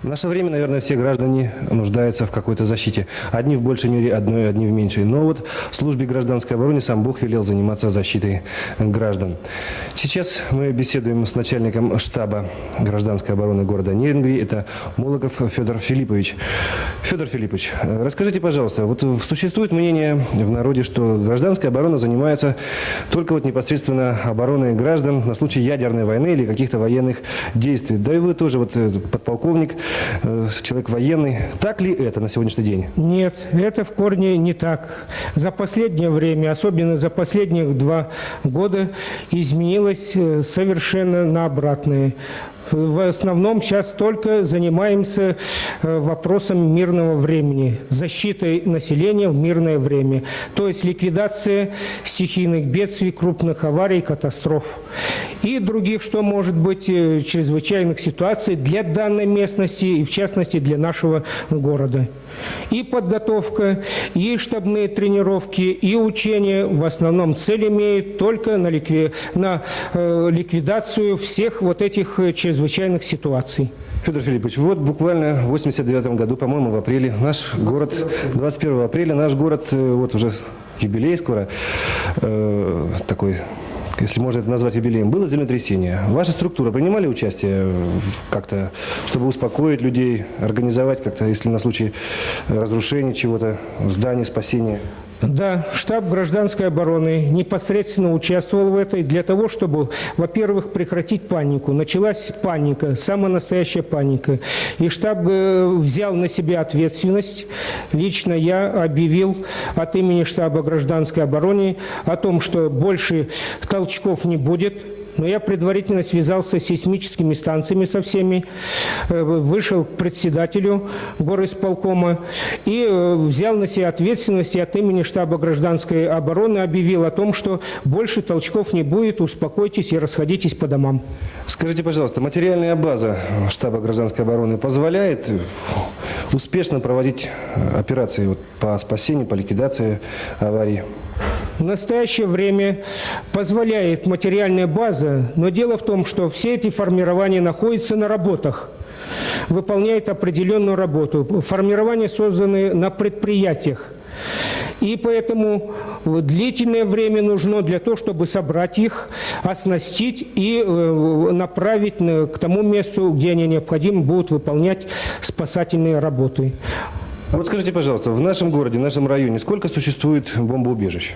В наше время, наверное, все граждане нуждаются в какой-то защите. Одни в большей мере, одни в меньшей. Но вот в службе гражданской обороны сам Бог велел заниматься защитой граждан. Сейчас мы беседуем с начальником штаба гражданской обороны города Нерюнгри. Это Молоков Федор Филиппович. Федор Филиппович, расскажите, пожалуйста, вот существует мнение в народе, что гражданская оборона занимается только вот непосредственно обороной граждан на случай ядерной войны или каких-то военных действий. Да и вы тоже вот подполковник, человек военный. Так ли это на сегодняшний день? Нет, это в корне не так. За последнее время, особенно за последние 2 года, изменилось совершенно на обратное. В основном сейчас только занимаемся вопросом мирного времени, защитой населения в мирное время, то есть ликвидация стихийных бедствий, крупных аварий, катастроф и других, что может быть, чрезвычайных ситуаций для данной местности и, в частности, для нашего города. И подготовка, и штабные тренировки, и учения в основном цель имеют только на ликвидацию всех вот этих чрезвычайных ситуаций. Федор Филиппович, вот буквально в 89 году, по-моему, в апреле, наш город, 21 апреля, наш город, вот уже юбилей скоро, такой, если можно это назвать юбилеем, было землетрясение. Ваша структура принимали участие как-то, чтобы успокоить людей, организовать как-то, если на случай разрушения чего-то, здания, спасения? Да, штаб гражданской обороны непосредственно участвовал в этой для того, чтобы, во-первых, прекратить панику. Началась паника, самая настоящая паника. И штаб взял на себя ответственность. Лично я объявил от имени штаба гражданской обороны о том, что больше толчков не будет. Но я предварительно связался с сейсмическими станциями со всеми, вышел к председателю горисполкома и взял на себя ответственность и от имени штаба гражданской обороны объявил о том, что больше толчков не будет, успокойтесь и расходитесь по домам. Скажите, пожалуйста, материальная база штаба гражданской обороны позволяет успешно проводить операции по спасению, по ликвидации аварий? В настоящее время позволяет материальная база, но дело в том, что все эти формирования находятся на работах, выполняют определенную работу. Формирования созданы на предприятиях. И поэтому длительное время нужно для того, чтобы собрать их, оснастить и направить к тому месту, где они необходимы будут выполнять спасательные работы. А вот скажите, пожалуйста, в нашем городе, в нашем районе сколько существует бомбоубежищ?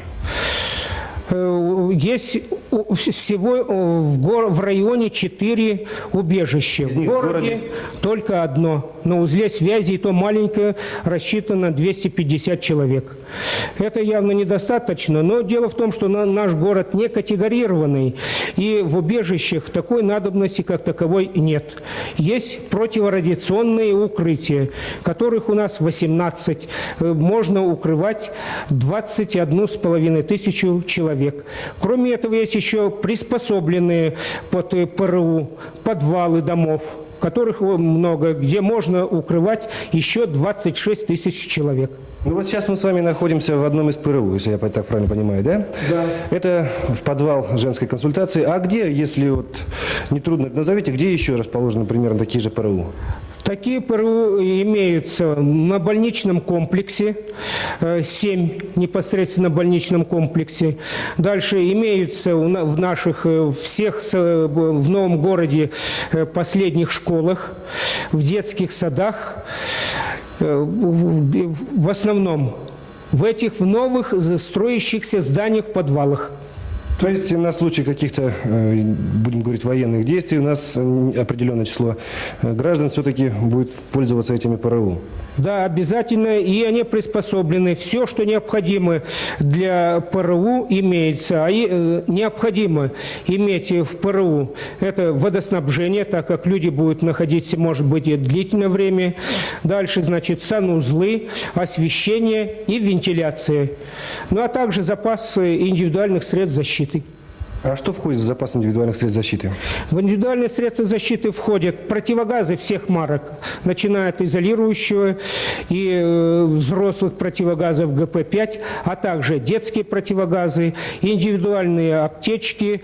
Есть всего в районе 4 убежища. В городе только одно. На узле связи, и то маленькое, рассчитано на 250 человек. Это явно недостаточно, но дело в том, что наш город не категорированный, и в убежищах такой надобности как таковой нет. Есть противорадиационные укрытия, которых у нас 18. Можно укрывать 21,5 тысячи человек. Кроме этого, есть еще приспособленные под ПРУ подвалы домов, которых много, где можно укрывать еще 26 тысяч человек. Ну вот сейчас мы с вами находимся в одном из ПРУ, если я так правильно понимаю, да? Да. Это в подвал женской консультации. А где, если вот нетрудно это назовите, где еще расположены примерно такие же ПРУ? Такие ПРУ имеются на больничном комплексе, 7 непосредственно в больничном комплексе. Дальше имеются в наших всех в новом городе последних школах, в детских садах, в основном в этих в новых строящихся зданиях, подвалах. То есть на случай каких-то, будем говорить, военных действий у нас определенное число граждан все-таки будет пользоваться этими ПРУ? Да, обязательно, и они приспособлены. Все, что необходимо для ПРУ, имеется. А необходимо иметь в ПРУ это водоснабжение, так как люди будут находиться, может быть, и длительное время. Дальше, значит, санузлы, освещение и вентиляция. Ну, а также запас индивидуальных средств защиты. А что входит в запас индивидуальных средств защиты? В индивидуальные средства защиты входят противогазы всех марок, начиная от изолирующего и взрослых противогазов ГП-5, а также детские противогазы, индивидуальные аптечки,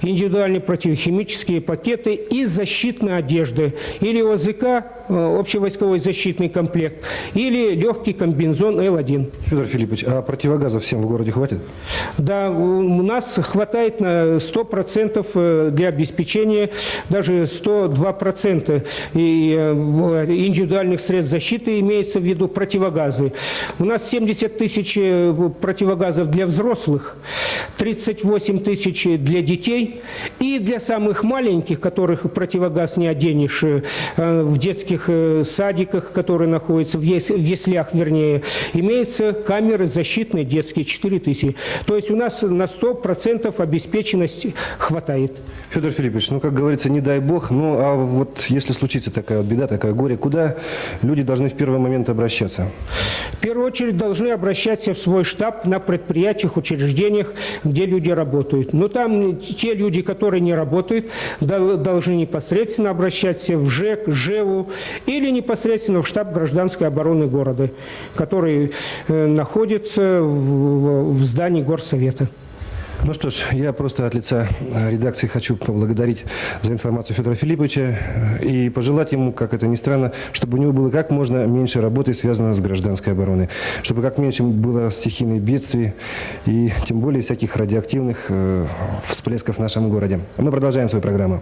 индивидуальные противохимические пакеты и защитная одежда, или ОЗК, общевойсковой защитный комплект, или легкий комбинезон Л-1. Федор Филиппович, а противогазов всем в городе хватит? Да, у нас хватает на 100% для обеспечения, даже 102% индивидуальных средств защиты, имеется в виду противогазы. У нас 70 тысяч противогазов для взрослых, 38 тысяч для детей и для самых маленьких, которых противогаз не оденешь, в детских садиках, которые находятся, в яслях, вернее, имеются камеры защитные детские, 4 тысячи. То есть у нас на 100% обеспеченности хватает. Федор Филиппович, ну, как говорится, не дай бог, ну, а вот если случится такая вот беда, такое горе, куда люди должны в первый момент обращаться? В первую очередь должны обращаться в свой штаб на предприятиях, учреждениях, где люди работают. Но там те люди, которые не работают, должны непосредственно обращаться в ЖЭК, ЖЭУ или непосредственно в штаб гражданской обороны города, который находится в здании горсовета. Ну что ж, я просто от лица редакции хочу поблагодарить за информацию Федора Филипповича и пожелать ему, как это ни странно, чтобы у него было как можно меньше работы, связанной с гражданской обороной, чтобы как меньше было стихийных бедствий и тем более всяких радиоактивных всплесков в нашем городе. А мы продолжаем свою программу.